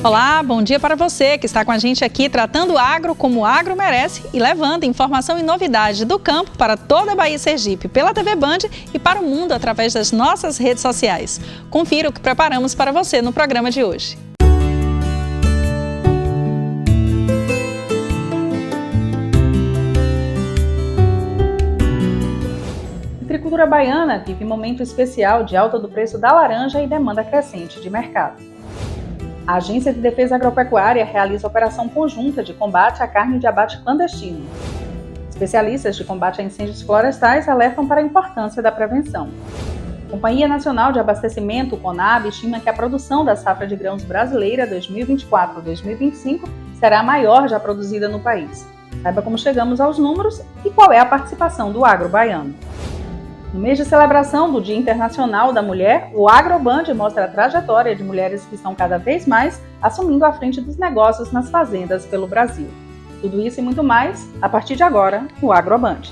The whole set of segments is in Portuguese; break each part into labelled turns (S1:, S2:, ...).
S1: Olá, bom dia para você que está com a gente aqui tratando o agro como o agro merece e levando informação e novidade do campo para toda a Bahia e Sergipe pela TV Band e para o mundo através das nossas redes sociais. Confira o que preparamos para você no programa de hoje. A agricultura baiana vive momento especial de alta do preço da laranja e demanda crescente de mercado. A Agência de Defesa Agropecuária realiza operação conjunta de combate à carne de abate clandestino. Especialistas de combate a incêndios florestais alertam para a importância da prevenção. A Companhia Nacional de Abastecimento, CONAB, estima que a produção da safra de grãos brasileira 2024-2025 será a maior já produzida no país. Saiba como chegamos aos números e qual é a participação do agro baiano. No mês de celebração do Dia Internacional da Mulher, o AgroBand mostra a trajetória de mulheres que estão cada vez mais assumindo a frente dos negócios nas fazendas pelo Brasil. Tudo isso e muito mais, a partir de agora, no AgroBand.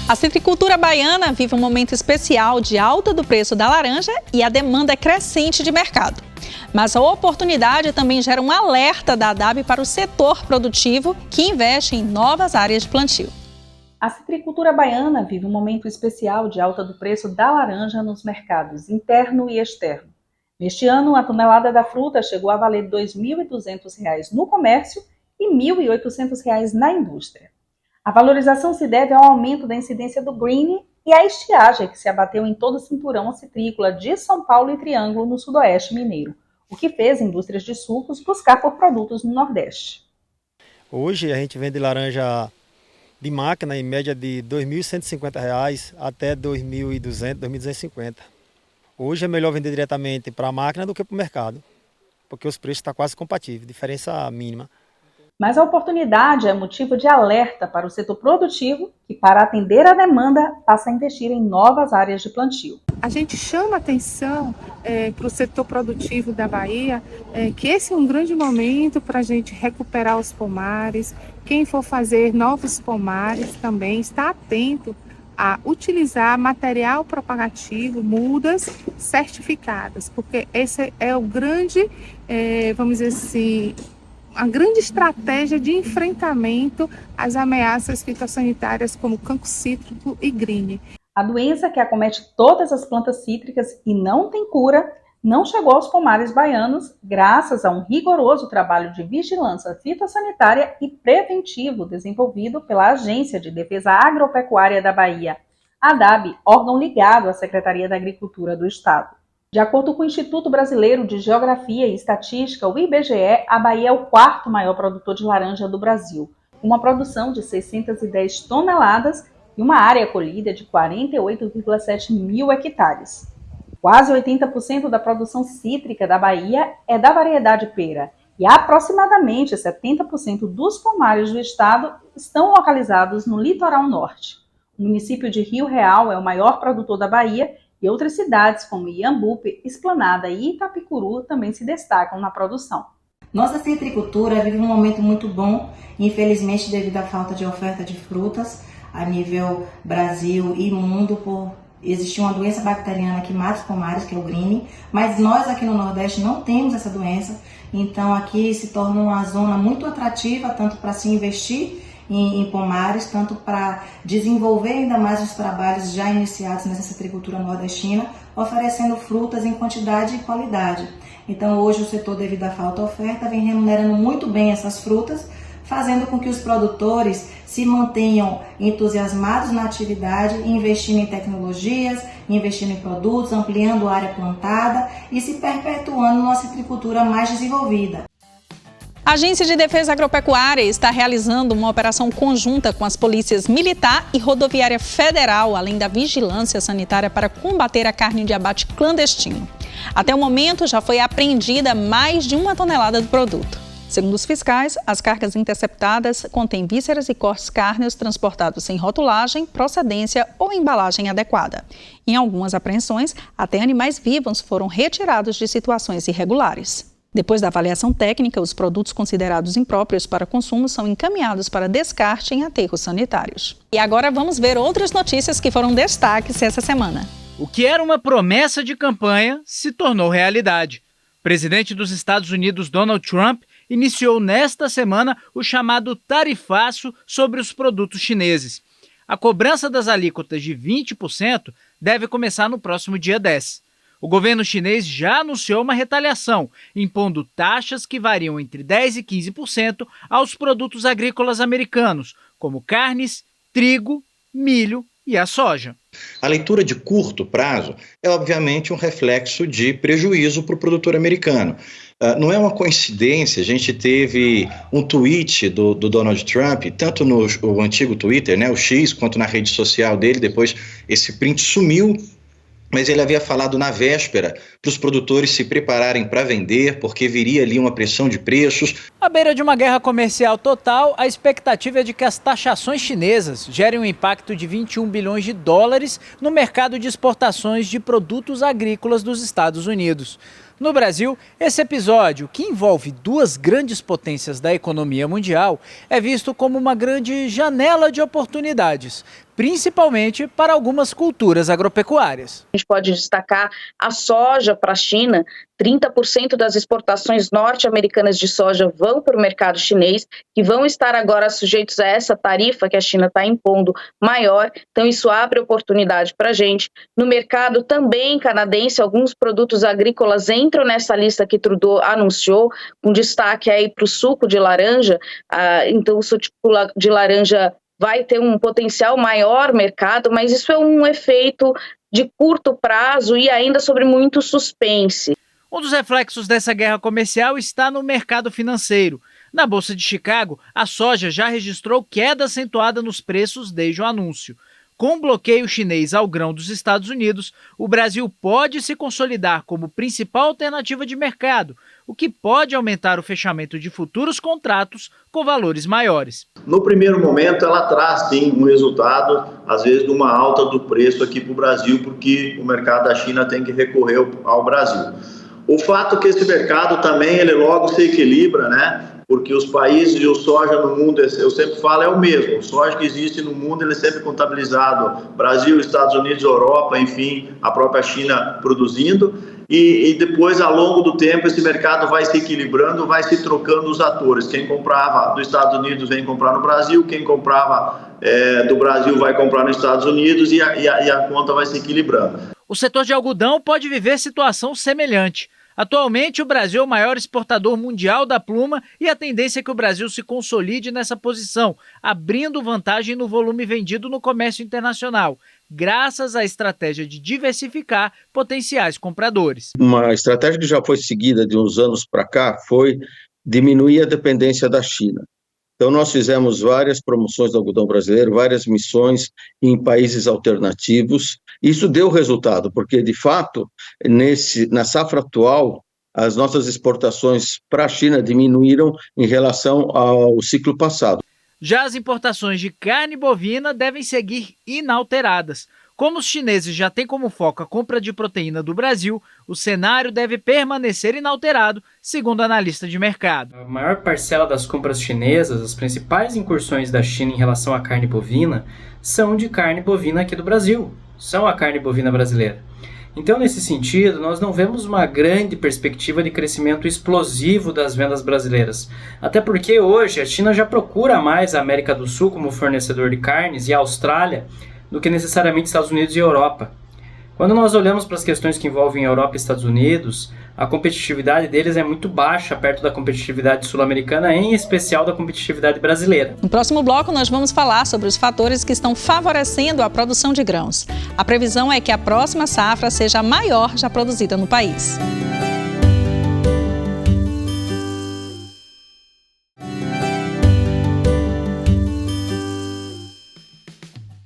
S1: A citricultura baiana vive um momento especial de alta do preço da laranja e a demanda crescente de mercado. Mas a oportunidade também gera um alerta da ADAB para o setor produtivo que investe em novas áreas de plantio. A citricultura baiana vive um momento especial de alta do preço da laranja nos mercados interno e externo. Neste ano, a tonelada da fruta chegou a valer R$ 2.200 no comércio e R$ 1.800 na indústria. A valorização se deve ao aumento da incidência do green e à estiagem que se abateu em todo o cinturão citrícola de São Paulo e Triângulo no sudoeste mineiro, o que fez indústrias de sucos buscar por produtos no Nordeste.
S2: Hoje a gente vende laranja de máquina em média de R$ 2.150 até R$ 2.200, R$ 2.250. Hoje é melhor vender diretamente para a máquina do que para o mercado, porque os preços estão quase compatíveis, diferença mínima.
S1: Mas a oportunidade é motivo de alerta para o setor produtivo que, para atender a demanda, passa a investir em novas áreas de plantio.
S3: A gente chama atenção para o setor produtivo da Bahia, que esse é um grande momento para a gente recuperar os pomares. Quem for fazer novos pomares também está atento a utilizar material propagativo, mudas certificadas, porque esse é o grande, vamos dizer assim, a grande estratégia de enfrentamento às ameaças fitossanitárias como cancro cítrico e green.
S1: A doença que acomete todas as plantas cítricas e não tem cura, não chegou aos pomares baianos graças a um rigoroso trabalho de vigilância fitossanitária e preventivo desenvolvido pela Agência de Defesa Agropecuária da Bahia, ADAB, órgão ligado à Secretaria da Agricultura do Estado. De acordo com o Instituto Brasileiro de Geografia e Estatística, o IBGE, a Bahia é o quarto maior produtor de laranja do Brasil, com uma produção de 610 toneladas e uma área colhida de 48,7 mil hectares. Quase 80% da produção cítrica da Bahia é da variedade pera e aproximadamente 70% dos pomares do estado estão localizados no litoral norte. O município de Rio Real é o maior produtor da Bahia e outras cidades como Iambupe, Esplanada e Itapicuru também se destacam na produção.
S4: Nossa citricultura vive um momento muito bom, infelizmente devido à falta de oferta de frutas a nível Brasil e mundo, por existir uma doença bacteriana que mata os pomares, que é o green, mas nós aqui no Nordeste não temos essa doença, então aqui se torna uma zona muito atrativa, tanto para se investir em pomares, tanto para desenvolver ainda mais os trabalhos já iniciados nessa citricultura nordestina, oferecendo frutas em quantidade e qualidade. Então hoje o setor, devido à falta de oferta, vem remunerando muito bem essas frutas, fazendo com que os produtores se mantenham entusiasmados na atividade, investindo em tecnologias, investindo em produtos, ampliando a área plantada e se perpetuando numa citricultura mais desenvolvida.
S1: A Agência de Defesa Agropecuária está realizando uma operação conjunta com as polícias Militar e Rodoviária Federal, além da vigilância sanitária para combater a carne de abate clandestino. Até o momento, já foi apreendida mais de 1 tonelada do produto. Segundo os fiscais, as cargas interceptadas contêm vísceras e cortes cárneos transportados sem rotulagem, procedência ou embalagem adequada. Em algumas apreensões, até animais vivos foram retirados de situações irregulares. Depois da avaliação técnica, os produtos considerados impróprios para consumo são encaminhados para descarte em aterros sanitários. E agora vamos ver outras notícias que foram destaques essa semana.
S5: O que era uma promessa de campanha se tornou realidade. O presidente dos Estados Unidos, Donald Trump, iniciou nesta semana o chamado tarifaço sobre os produtos chineses. A cobrança das alíquotas de 20% deve começar no próximo dia 10. O governo chinês já anunciou uma retaliação, impondo taxas que variam entre 10% e 15% aos produtos agrícolas americanos, como carnes, trigo, milho e a soja.
S6: A leitura de curto prazo é, obviamente, um reflexo de prejuízo para o produtor americano. Não é uma coincidência, a gente teve um tweet do Donald Trump, tanto no antigo Twitter, né, o X, quanto na rede social dele, depois esse print sumiu, mas ele havia falado na véspera para os produtores se prepararem para vender, porque viria ali uma pressão de preços.
S5: À beira de uma guerra comercial total, a expectativa é de que as taxações chinesas gerem um impacto de 21 bilhões de dólares no mercado de exportações de produtos agrícolas dos Estados Unidos. No Brasil, esse episódio, que envolve duas grandes potências da economia mundial, é visto como uma grande janela de oportunidades, principalmente para algumas culturas agropecuárias.
S7: A gente pode destacar a soja para a China. 30% das exportações norte-americanas de soja vão para o mercado chinês, que vão estar agora sujeitos a essa tarifa que a China está impondo maior. Então isso abre oportunidade para a gente. No mercado também canadense, alguns produtos agrícolas entram nessa lista que Trudeau anunciou, com destaque aí para o suco de laranja. Então o suco de laranja vai ter um potencial maior mercado, mas isso é um efeito de curto prazo e ainda sobre muito suspense.
S5: Um dos reflexos dessa guerra comercial está no mercado financeiro. Na Bolsa de Chicago, a soja já registrou queda acentuada nos preços desde o anúncio. Com o bloqueio chinês ao grão dos Estados Unidos, o Brasil pode se consolidar como principal alternativa de mercado, o que pode aumentar o fechamento de futuros contratos com valores maiores.
S8: No primeiro momento, ela traz, sim, um resultado, às vezes, de uma alta do preço aqui para o Brasil, porque o mercado da China tem que recorrer ao Brasil. O fato é que esse mercado também, ele logo se equilibra, né? Porque os países e o soja no mundo, eu sempre falo, é o mesmo. O soja que existe no mundo, ele é sempre contabilizado. Brasil, Estados Unidos, Europa, enfim, a própria China produzindo. E depois, ao longo do tempo, esse mercado vai se equilibrando, vai se trocando os atores. Quem comprava dos Estados Unidos vem comprar no Brasil, quem comprava do Brasil vai comprar nos Estados Unidos e a conta vai se equilibrando.
S5: O setor de algodão pode viver situação semelhante. Atualmente, o Brasil é o maior exportador mundial da pluma e a tendência é que o Brasil se consolide nessa posição, abrindo vantagem no volume vendido no comércio internacional, graças à estratégia de diversificar potenciais compradores.
S9: Uma estratégia que já foi seguida de uns anos para cá foi diminuir a dependência da China. Então, nós fizemos várias promoções do algodão brasileiro, várias missões em países alternativos. Isso deu resultado, porque, de fato, na safra atual, as nossas exportações para a China diminuíram em relação ao ciclo passado.
S5: Já as importações de carne bovina devem seguir inalteradas. Como os chineses já têm como foco a compra de proteína do Brasil, o cenário deve permanecer inalterado, segundo analista de mercado.
S10: A maior parcela das compras chinesas, as principais incursões da China em relação à carne bovina, são de carne bovina aqui do Brasil, são a carne bovina brasileira. Então, nesse sentido, nós não vemos uma grande perspectiva de crescimento explosivo das vendas brasileiras. Até porque hoje a China já procura mais a América do Sul como fornecedor de carnes e a Austrália do que necessariamente Estados Unidos e Europa. Quando nós olhamos para as questões que envolvem Europa e Estados Unidos, a competitividade deles é muito baixa perto da competitividade sul-americana, em especial da competitividade brasileira.
S1: No próximo bloco, nós vamos falar sobre os fatores que estão favorecendo a produção de grãos. A previsão é que a próxima safra seja a maior já produzida no país.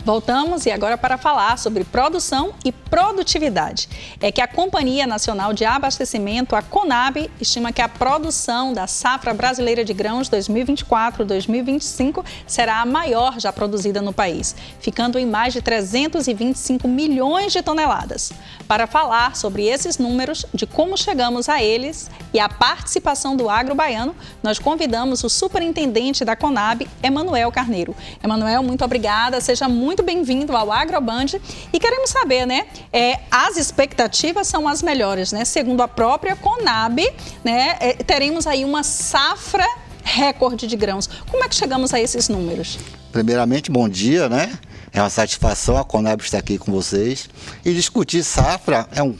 S1: Voltamos e agora para falar sobre produção e produtividade. É que a Companhia Nacional de Abastecimento, a CONAB, estima que a produção da safra brasileira de grãos 2024-2025 será a maior já produzida no país, ficando em mais de 325 milhões de toneladas. Para falar sobre esses números, de como chegamos a eles e a participação do agro baiano, nós convidamos o superintendente da CONAB, Emanuel Carneiro. Emanuel, muito obrigada, seja muito bem-vindo ao AgroBand e queremos saber, né, as expectativas são as melhores, né? Segundo a própria CONAB, né, teremos aí uma safra recorde de grãos. Como é que chegamos a esses números?
S11: Primeiramente, bom dia, né? É uma satisfação a CONAB estar aqui com vocês e discutir safra é um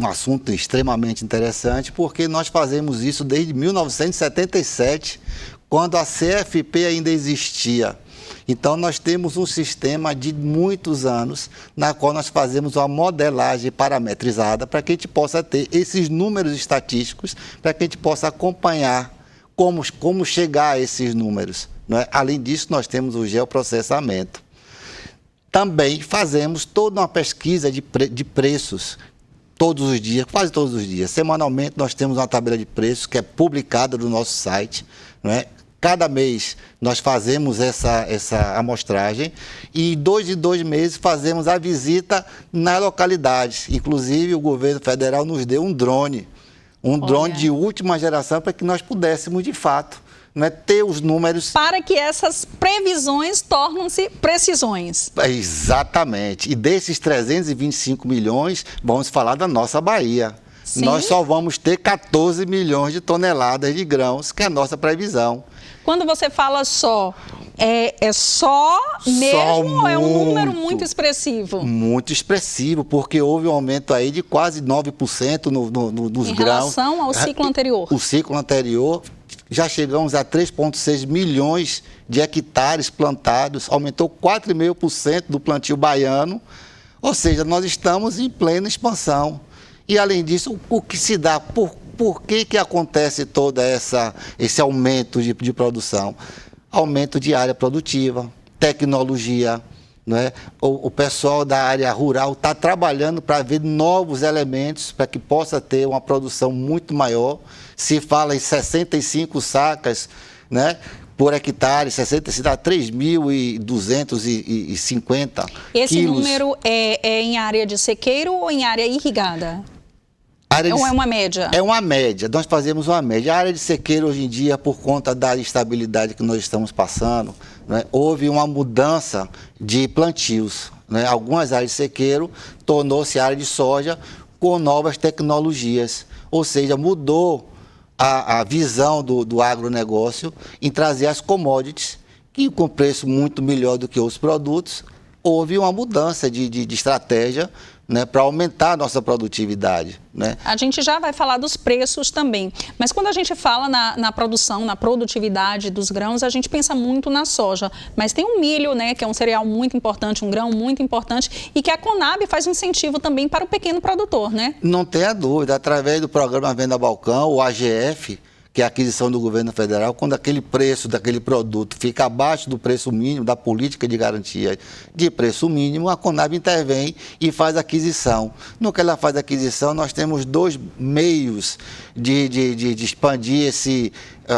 S11: assunto extremamente interessante porque nós fazemos isso desde 1977, quando a CFP ainda existia. Então, nós temos um sistema de muitos anos na qual nós fazemos uma modelagem parametrizada para que a gente possa ter esses números estatísticos, para que a gente possa acompanhar como chegar a esses números, não é? Além disso, nós temos o geoprocessamento. Também fazemos toda uma pesquisa de preços todos os dias, quase todos os dias. Semanalmente, nós temos uma tabela de preços que é publicada no nosso site, não é? Cada mês nós fazemos essa amostragem e 2 em 2 meses fazemos a visita na localidade. Inclusive, o governo federal nos deu um drone de última geração para que nós pudéssemos, de fato, ter os números...
S1: Para que essas previsões tornem-se precisões.
S11: Exatamente. E desses 325 milhões, vamos falar da nossa Bahia. Sim. Nós só vamos ter 14 milhões de toneladas de grãos, que é a nossa previsão.
S1: Quando você fala só, é só mesmo ou é um número muito expressivo?
S11: Muito expressivo, porque houve um aumento aí de quase 9% nos grãos. Em
S1: relação ao ciclo anterior?
S11: O ciclo anterior, já chegamos a 3,6 milhões de hectares plantados, aumentou 4,5% do plantio baiano, ou seja, nós estamos em plena expansão. E, além disso, o que se dá, por que acontece todo esse aumento de produção? Aumento de área produtiva, tecnologia, não é? O pessoal da área rural está trabalhando para ver novos elementos para que possa ter uma produção muito maior. Se fala em 65 sacas, né, por hectare, 65 dá 3.250
S1: Esse
S11: quilos.
S1: Número é em área de sequeiro ou em área irrigada? Ou é uma média?
S11: É uma média, nós fazemos uma média. A área de sequeiro hoje em dia, por conta da instabilidade que nós estamos passando, né, houve uma mudança de plantios, né? Algumas áreas de sequeiro tornou-se área de soja com novas tecnologias, ou seja, mudou a visão do agronegócio em trazer as commodities, que com preço muito melhor do que os produtos, houve uma mudança de estratégia, né, para aumentar a nossa produtividade, né?
S1: A gente já vai falar dos preços também, mas quando a gente fala na produção, na produtividade dos grãos, a gente pensa muito na soja, mas tem o milho, né, que é um cereal muito importante, um grão muito importante e que a CONAB faz um incentivo também para o pequeno produtor, né?
S11: Não tenha dúvida, através do programa Venda Balcão, o AGF, que é a aquisição do governo federal, quando aquele preço daquele produto fica abaixo do preço mínimo, da política de garantia de preço mínimo, a CONAB intervém e faz a aquisição. No que ela faz a aquisição, nós temos 2 meios de expandir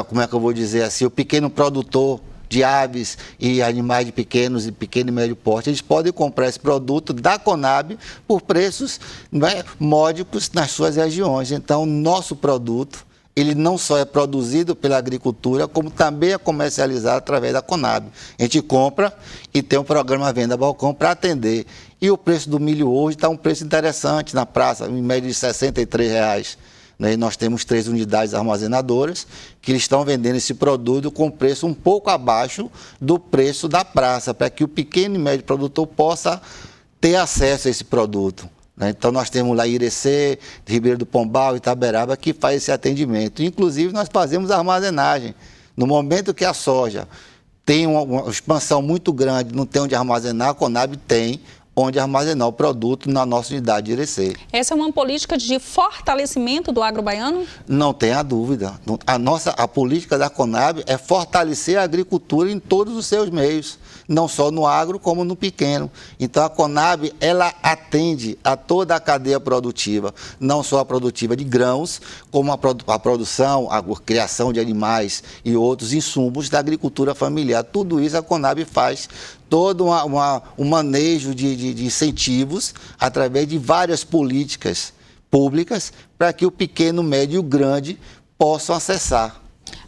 S11: como é que eu vou dizer assim, o pequeno produtor de aves e animais de pequeno e médio porte. Eles podem comprar esse produto da CONAB por preços, né, módicos nas suas regiões. Então, nosso produto, ele não só é produzido pela agricultura, como também é comercializado através da CONAB. A gente compra e tem um programa Venda Balcão para atender. E o preço do milho hoje está um preço interessante na praça, em média de R$ 63,00. Né? E nós temos 3 unidades armazenadoras que estão vendendo esse produto com preço um pouco abaixo do preço da praça, para que o pequeno e médio produtor possa ter acesso a esse produto. Então, nós temos lá Irecê, Ribeiro do Pombal, Itaberaba, que faz esse atendimento. Inclusive, nós fazemos a armazenagem. No momento que a soja tem uma expansão muito grande, não tem onde armazenar, a CONAB tem onde armazenar o produto na nossa unidade de Irecê.
S12: Essa é uma política de fortalecimento do agro baiano?
S11: Não tenha dúvida. A política da Conab é fortalecer a agricultura em todos os seus meios, não só no agro como no pequeno. Então a Conab, ela atende a toda a cadeia produtiva, não só a produtiva de grãos, como a produção, a criação de animais e outros insumos da agricultura familiar. Tudo isso a Conab faz, todo um manejo de incentivos através de várias políticas públicas para que o pequeno, médio e o grande possam acessar.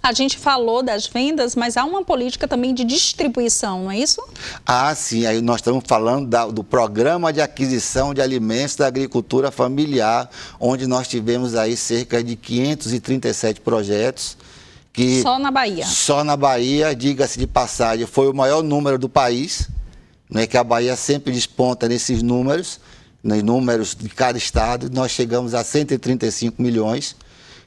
S12: A gente falou das vendas, mas há uma política também de distribuição, não é isso?
S11: Ah, sim. Aí nós estamos falando do Programa de Aquisição de Alimentos da Agricultura Familiar, onde nós tivemos aí cerca de 537 projetos.
S12: Só na Bahia?
S11: Só na Bahia, diga-se de passagem, foi o maior número do país, né, que a Bahia sempre desponta nesses números, nos números de cada estado. Nós chegamos a 135 milhões.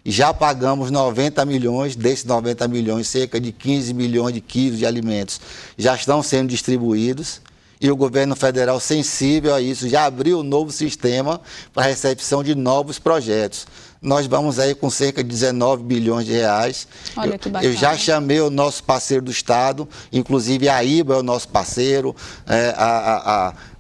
S11: Já pagamos 90 milhões, desses 90 milhões, cerca de 15 milhões de quilos de alimentos já estão sendo distribuídos, e o governo federal, sensível a isso, já abriu um novo sistema para a recepção de novos projetos. Nós vamos aí com cerca de 19 bilhões de reais.
S12: Olha que bacana.
S11: Eu já chamei o nosso parceiro do Estado, inclusive a IBA é o nosso parceiro,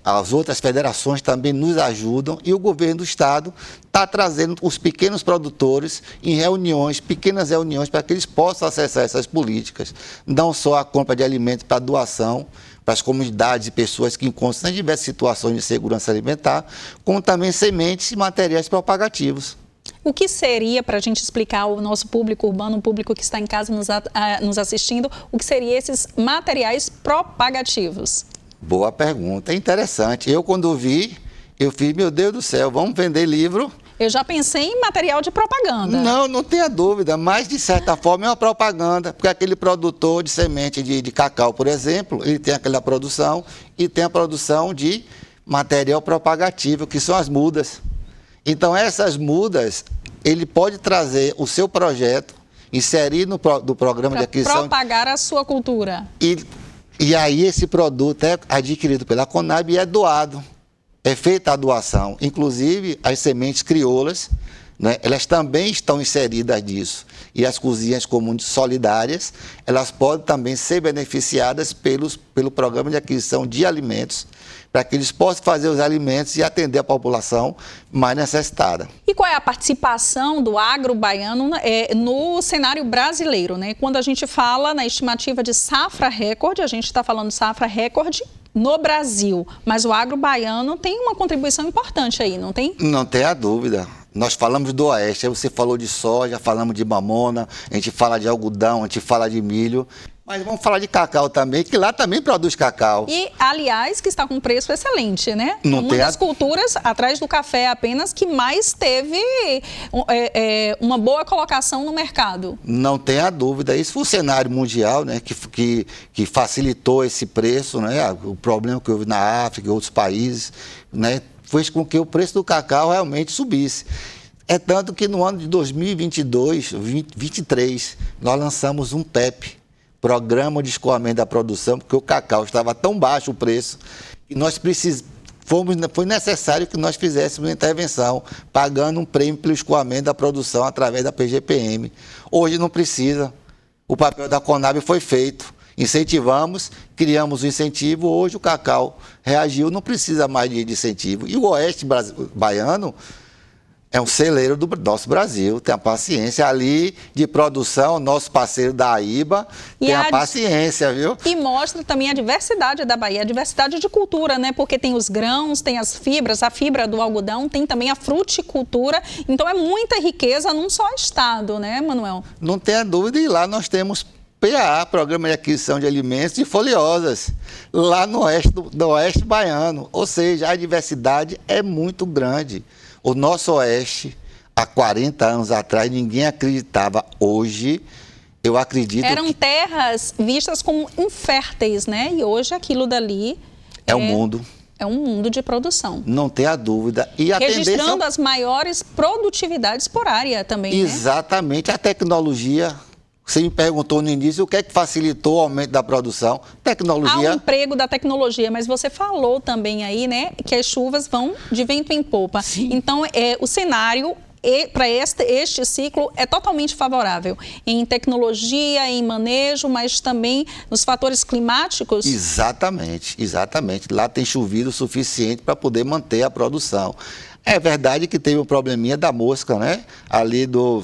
S11: as outras federações também nos ajudam, e o governo do Estado está trazendo os pequenos produtores em reuniões, pequenas reuniões, para que eles possam acessar essas políticas. Não só a compra de alimentos para doação, para as comunidades e pessoas que encontram em diversas situações de segurança alimentar, como também sementes e materiais propagativos.
S12: O que seria, para a gente explicar ao nosso público urbano, o público que está em casa nos assistindo, o que seriam esses materiais propagativos?
S11: Boa pergunta, é interessante. Eu, quando vi, eu fiz, meu Deus do céu, vamos vender livro?
S12: Eu já pensei em material de propaganda.
S11: Não tenha dúvida, mas de certa forma é uma propaganda, porque aquele produtor de semente de cacau, por exemplo, ele tem aquela produção e tem a produção de material propagativo, que são as mudas. Então essas mudas, ele pode trazer o seu projeto, inserir do programa de aquisição...
S12: propagar a sua cultura.
S11: E aí esse produto é adquirido pela Conab e é doado. É feita a doação. Inclusive, as sementes crioulas, né, elas também estão inseridas nisso. E as cozinhas comuns solidárias, elas podem também ser beneficiadas pelo programa de aquisição de alimentos, para que eles possam fazer os alimentos e atender a população mais necessitada.
S12: E qual é a participação do agro baiano no cenário brasileiro, né? Quando a gente fala na estimativa de safra recorde, a gente está falando safra recorde no Brasil, mas o agro baiano tem uma contribuição importante aí, não tem? Não
S11: tenha dúvida. Nós falamos do Oeste, aí você falou de soja, falamos de mamona, a gente fala de algodão, a gente fala de milho. Mas vamos falar de cacau também, que lá também produz cacau.
S12: E, aliás, que está com um preço excelente, né? Uma das culturas, atrás do café apenas, que mais teve uma boa colocação no mercado.
S11: Não tenha dúvida. Isso foi o cenário mundial, né, que facilitou esse preço, né? O problema que houve na África e outros países, né, fez com que o preço do cacau realmente subisse. É tanto que no ano de 2023, nós lançamos um PEP, Programa de Escoamento da Produção, porque o cacau estava tão baixo o preço, que foi necessário que nós fizéssemos uma intervenção, pagando um prêmio pelo escoamento da produção através da PGPM. Hoje não precisa. O papel da Conab foi feito. Incentivamos, criamos o incentivo, hoje o cacau reagiu, não precisa mais de incentivo. E o Oeste baiano é um celeiro do nosso Brasil, tem a paciência ali de produção, nosso parceiro da AIBA tem a paciência, viu?
S12: E mostra também a diversidade da Bahia, a diversidade de cultura, né? Porque tem os grãos, tem as fibras, a fibra do algodão, tem também a fruticultura, então é muita riqueza num só estado, né, Manuel?
S11: Não tenha dúvida, e lá nós temos PAA, Programa de Aquisição de Alimentos e Folhosas, lá no oeste do Oeste baiano, ou seja, a diversidade é muito grande. O nosso Oeste, há 40 anos atrás, ninguém acreditava. Hoje, eu acredito
S12: Eram terras vistas como inférteis, né? E hoje aquilo dali
S11: é um mundo.
S12: É um mundo de produção.
S11: Não tenha dúvida. E a
S12: registrando as maiores produtividades por área também,
S11: exatamente.
S12: né?
S11: A tecnologia Você me perguntou no início o que é que facilitou o aumento da produção. Tecnologia.
S12: Há um emprego da tecnologia, mas você falou também aí, né, que as chuvas vão de vento em popa. Sim. Então, o cenário para este ciclo é totalmente favorável em tecnologia, em manejo, mas também nos fatores climáticos?
S11: Exatamente. Lá tem chovido o suficiente para poder manter a produção. É verdade que teve um probleminha da mosca, né? Ali do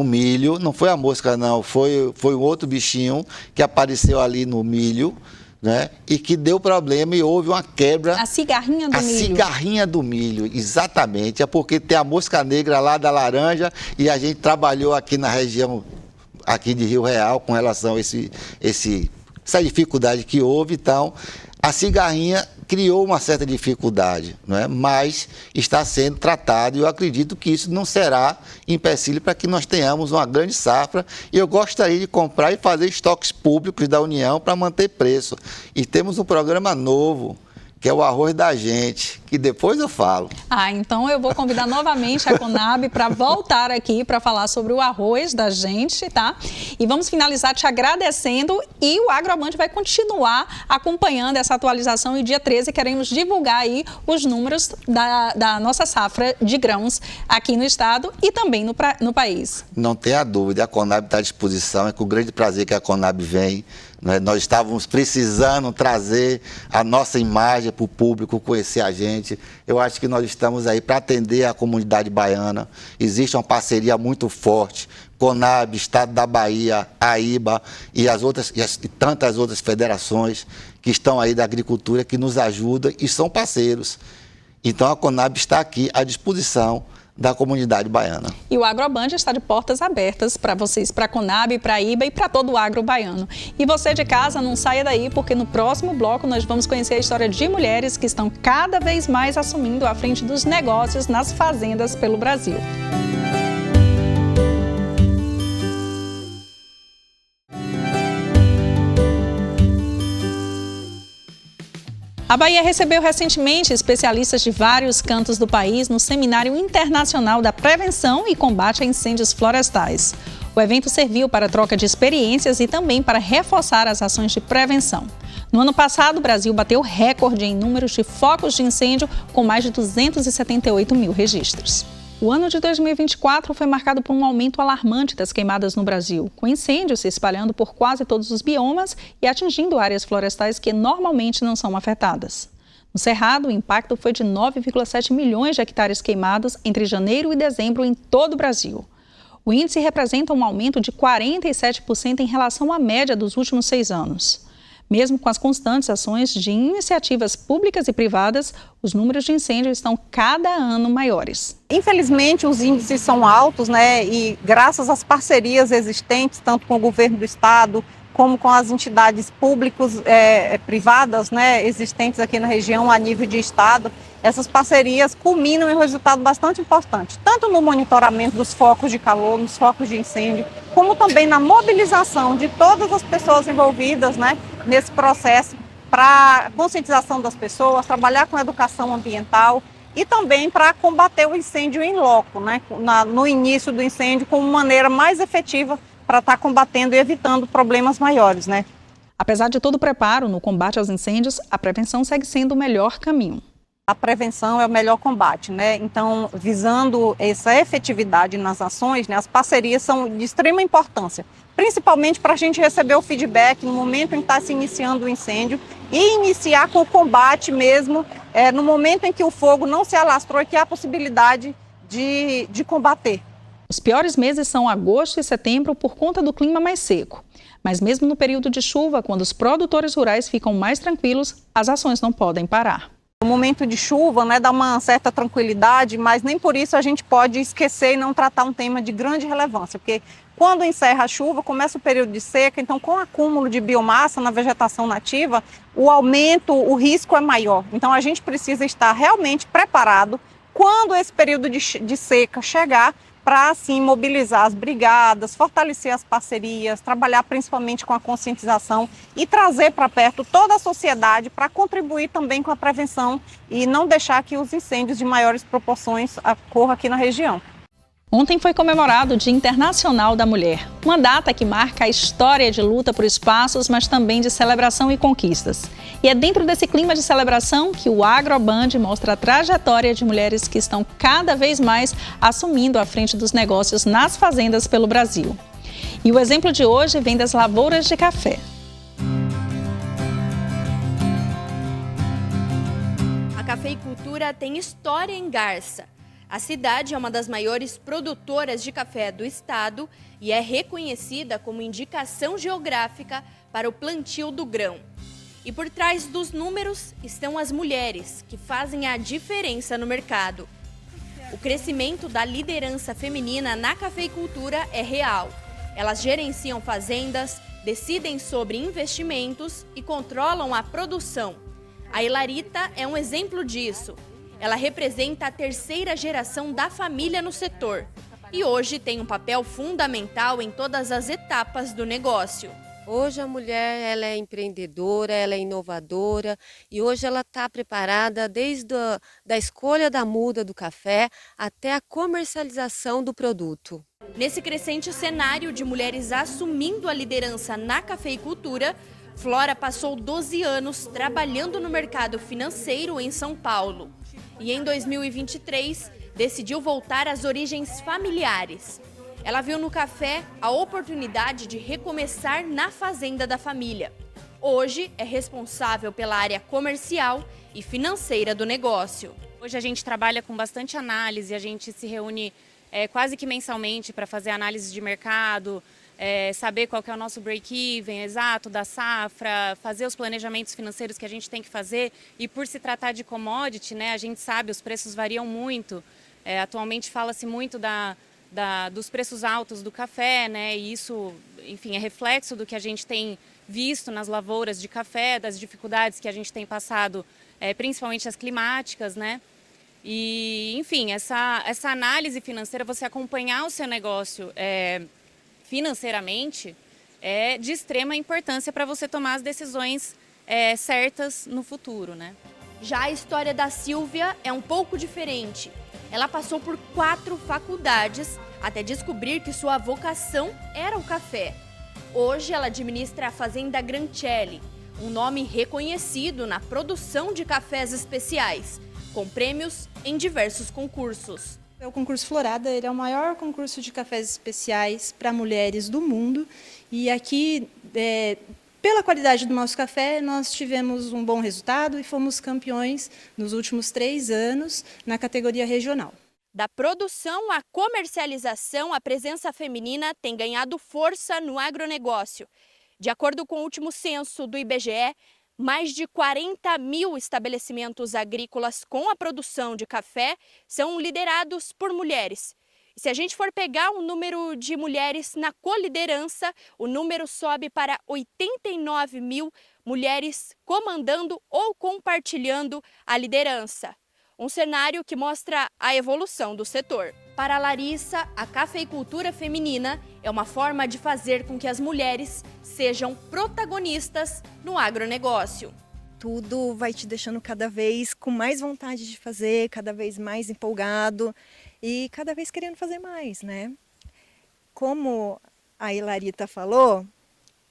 S11: milho. Não foi a mosca, não. Foi um outro bichinho que apareceu ali no milho, né? E que deu problema e houve uma quebra.
S12: A cigarrinha do milho.
S11: A cigarrinha do milho, exatamente. É porque tem a mosca negra lá da laranja e a gente trabalhou aqui na região aqui de Rio Real com relação a essa dificuldade que houve. Então, a cigarrinha criou uma certa dificuldade, não é? Mas está sendo tratado e eu acredito que isso não será empecilho para que nós tenhamos uma grande safra. E eu gostaria de comprar e fazer estoques públicos da União para manter preço. E temos um programa novo, que é o arroz da gente, que depois eu falo.
S12: Então eu vou convidar novamente a Conab para voltar aqui para falar sobre o arroz da gente, tá? E vamos finalizar te agradecendo e o AgroBand vai continuar acompanhando essa atualização e dia 13 queremos divulgar aí os números da nossa safra de grãos aqui no estado e também no país.
S11: Não tenha dúvida, a Conab está à disposição, é com grande prazer que a Conab vem. Nós estávamos precisando trazer a nossa imagem para o público conhecer a gente. Eu acho que nós estamos aí para atender a comunidade baiana. Existe uma parceria muito forte. Conab, Estado da Bahia, AIBA e tantas outras federações que estão aí da agricultura que nos ajudam e são parceiros. Então a Conab está aqui à disposição da comunidade baiana.
S12: E o AgroBand está de portas abertas para vocês, para a Conab, para a IBA e para todo o agro baiano. E você de casa, não saia daí, porque no próximo bloco nós vamos conhecer a história de mulheres que estão cada vez mais assumindo a frente dos negócios nas fazendas pelo Brasil. A Bahia recebeu recentemente especialistas de vários cantos do país no Seminário Internacional da Prevenção e Combate a Incêndios Florestais. O evento serviu para troca de experiências e também para reforçar as ações de prevenção. No ano passado, o Brasil bateu recorde em números de focos de incêndio, com mais de 278 mil registros. O ano de 2024 foi marcado por um aumento alarmante das queimadas no Brasil, com incêndios se espalhando por quase todos os biomas e atingindo áreas florestais que normalmente não são afetadas. No Cerrado, o impacto foi de 9,7 milhões de hectares queimados entre janeiro e dezembro em todo o Brasil. O índice representa um aumento de 47% em relação à média dos últimos 6 anos. Mesmo com as constantes ações de iniciativas públicas e privadas, os números de incêndio estão cada ano maiores.
S13: Infelizmente, os índices são altos, né? E graças às parcerias existentes, tanto com o governo do estado, como com as entidades públicas privadas, né, existentes aqui na região a nível de estado, essas parcerias culminam em um resultado bastante importante, tanto no monitoramento dos focos de calor, nos focos de incêndio, como também na mobilização de todas as pessoas envolvidas, né, nesse processo para conscientização das pessoas, trabalhar com educação ambiental e também para combater o incêndio em loco, né, no início do incêndio, como maneira mais efetiva para estar combatendo e evitando problemas maiores, né?
S12: Apesar de todo o preparo no combate aos incêndios, a prevenção segue sendo o melhor caminho.
S13: A prevenção é o melhor combate, né? Então, visando essa efetividade nas ações, né, as parcerias são de extrema importância, principalmente para a gente receber o feedback no momento em que está se iniciando o incêndio e iniciar com o combate mesmo no momento em que o fogo não se alastrou e que há a possibilidade de combater.
S12: Os piores meses são agosto e setembro por conta do clima mais seco. Mas mesmo no período de chuva, quando os produtores rurais ficam mais tranquilos, as ações não podem parar.
S13: No momento de chuva, né, dá uma certa tranquilidade, mas nem por isso a gente pode esquecer e não tratar um tema de grande relevância, porque quando encerra a chuva, começa o período de seca, então com o acúmulo de biomassa na vegetação nativa, o aumento, o risco é maior. Então a gente precisa estar realmente preparado quando esse período de seca chegar, para, assim, mobilizar as brigadas, fortalecer as parcerias, trabalhar principalmente com a conscientização e trazer para perto toda a sociedade para contribuir também com a prevenção e não deixar que os incêndios de maiores proporções ocorram aqui na região.
S12: Ontem foi comemorado o Dia Internacional da Mulher, uma data que marca a história de luta por espaços, mas também de celebração e conquistas. E é dentro desse clima de celebração que o AgroBand mostra a trajetória de mulheres que estão cada vez mais assumindo a frente dos negócios nas fazendas pelo Brasil. E o exemplo de hoje vem das lavouras de café.
S14: A cafeicultura tem história em Garça. A cidade é uma das maiores produtoras de café do estado e é reconhecida como indicação geográfica para o plantio do grão. E por trás dos números estão as mulheres, que fazem a diferença no mercado. O crescimento da liderança feminina na cafeicultura é real. Elas gerenciam fazendas, decidem sobre investimentos e controlam a produção. A Hilarita é um exemplo disso. Ela representa a terceira geração da família no setor e hoje tem um papel fundamental em todas as etapas do negócio.
S15: Hoje a mulher ela é empreendedora, ela é inovadora e hoje ela está preparada desde da escolha da muda do café até a comercialização do produto.
S14: Nesse crescente cenário de mulheres assumindo a liderança na cafeicultura, Flora passou 12 anos trabalhando no mercado financeiro em São Paulo. E em 2023, decidiu voltar às origens familiares. Ela viu no café a oportunidade de recomeçar na fazenda da família. Hoje é responsável pela área comercial e financeira do negócio.
S16: Hoje a gente trabalha com bastante análise, a gente se reúne quase que mensalmente para fazer análise de mercado, saber qual que é o nosso break-even exato da safra, fazer os planejamentos financeiros que a gente tem que fazer. E por se tratar de commodity, né, a gente sabe, os preços variam muito. Atualmente fala-se muito dos preços altos do café, né, e isso, enfim, é reflexo do que a gente tem visto nas lavouras de café, das dificuldades que a gente tem passado, principalmente as climáticas, né. E, enfim, essa análise financeira, você acompanhar o seu negócio financeiramente, é de extrema importância para você tomar as decisões certas no futuro, né?
S14: Já a história da Silvia é um pouco diferente. Ela passou por 4 faculdades até descobrir que sua vocação era o café. Hoje ela administra a Fazenda Grancelli, um nome reconhecido na produção de cafés especiais, com prêmios em diversos concursos.
S17: O concurso Florada ele é o maior concurso de cafés especiais para mulheres do mundo. E aqui, pela qualidade do nosso café, nós tivemos um bom resultado e fomos campeões nos últimos 3 anos na categoria regional.
S14: Da produção à comercialização, a presença feminina tem ganhado força no agronegócio. De acordo com o último censo do IBGE, mais de 40 mil estabelecimentos agrícolas com a produção de café são liderados por mulheres. E se a gente for pegar o número de mulheres na coliderança, o número sobe para 89 mil mulheres comandando ou compartilhando a liderança. Um cenário que mostra a evolução do setor. Para a Larissa, a cafeicultura feminina é uma forma de fazer com que as mulheres sejam protagonistas no agronegócio.
S18: Tudo vai te deixando cada vez com mais vontade de fazer, cada vez mais empolgado e cada vez querendo fazer mais, né? Como a Hilarita falou,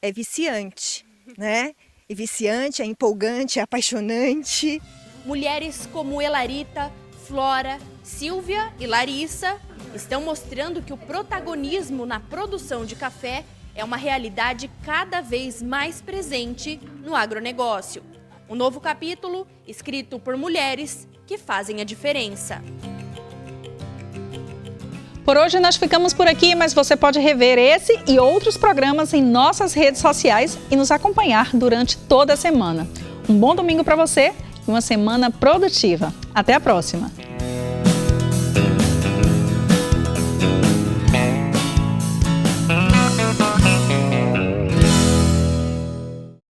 S18: é viciante, né? É viciante, é empolgante, é apaixonante.
S14: Mulheres como Hilarita, Flora, Silvia e Larissa estão mostrando que o protagonismo na produção de café é uma realidade cada vez mais presente no agronegócio. Um novo capítulo escrito por mulheres que fazem a diferença.
S12: Por hoje nós ficamos por aqui, mas você pode rever esse e outros programas em nossas redes sociais e nos acompanhar durante toda a semana. Um bom domingo para você e uma semana produtiva. Até a próxima!